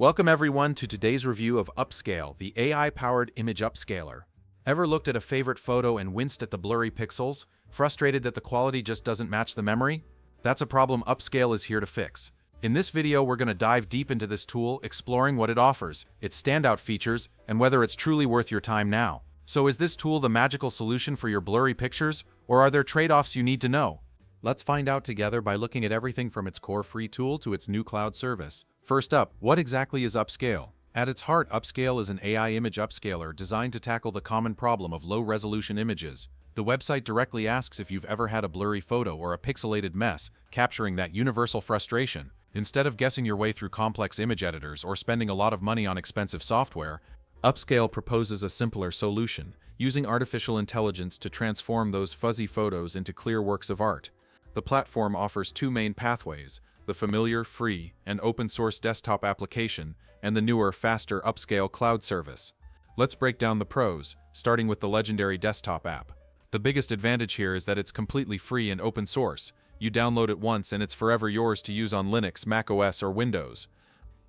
Welcome everyone to today's review of Upscayl, the AI-powered image upscaler. Ever looked at a favorite photo and winced at the blurry pixels? Frustrated that the quality just doesn't match the memory? That's a problem Upscayl is here to fix. In this video, we're going to dive deep into this tool, exploring what it offers, its standout features, and whether it's truly worth your time now. So is this tool the magical solution for your blurry pictures, or are there trade-offs you need to know? Let's find out together by looking at everything from its core free tool to its new cloud service. First up, what exactly is Upscayl? At its heart, Upscayl is an AI image upscaler designed to tackle the common problem of low-resolution images. The website directly asks if you've ever had a blurry photo or a pixelated mess, capturing that universal frustration. Instead of guessing your way through complex image editors or spending a lot of money on expensive software, Upscayl proposes a simpler solution, using artificial intelligence to transform those fuzzy photos into clear works of art. The platform offers two main pathways: the familiar, free, and open-source desktop application, and the newer, faster Upscayl cloud service. Let's break down the pros, starting with the legendary desktop app. The biggest advantage here is that it's completely free and open source. You download it once and it's forever yours to use on Linux, macOS, or Windows.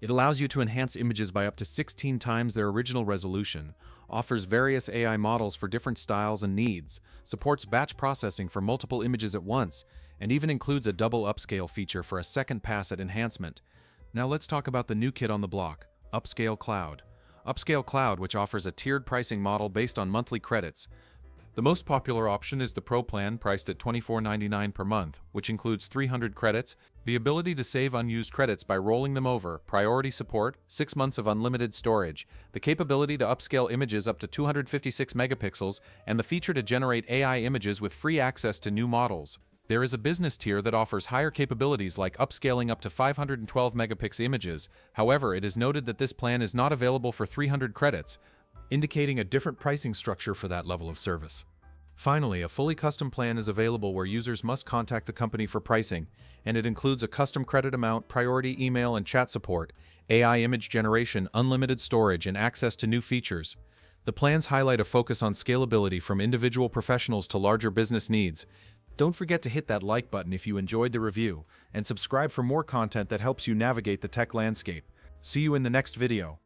It allows you to enhance images by up to 16 times their original resolution, offers various AI models for different styles and needs, supports batch processing for multiple images at once, and even includes a double upscale feature for a second pass at enhancement. Now let's talk about the new kid on the block, Upscayl Cloud. Upscayl Cloud, which offers a tiered pricing model based on monthly credits. The most popular option is the Pro plan, priced at $24.99 per month, which includes 300 credits, the ability to save unused credits by rolling them over, priority support, 6 months of unlimited storage, the capability to upscale images up to 256 megapixels, and the feature to generate AI images with free access to new models. There is a business tier that offers higher capabilities like upscaling up to 512 megapixel images. However, it is noted that this plan is not available for 300 credits, indicating a different pricing structure for that level of service. Finally, a fully custom plan is available where users must contact the company for pricing, and it includes a custom credit amount, priority email and chat support, AI image generation, unlimited storage, and access to new features. The plans highlight a focus on scalability from individual professionals to larger business needs. Don't forget to hit that like button if you enjoyed the review, and subscribe for more content that helps you navigate the tech landscape. See you in the next video.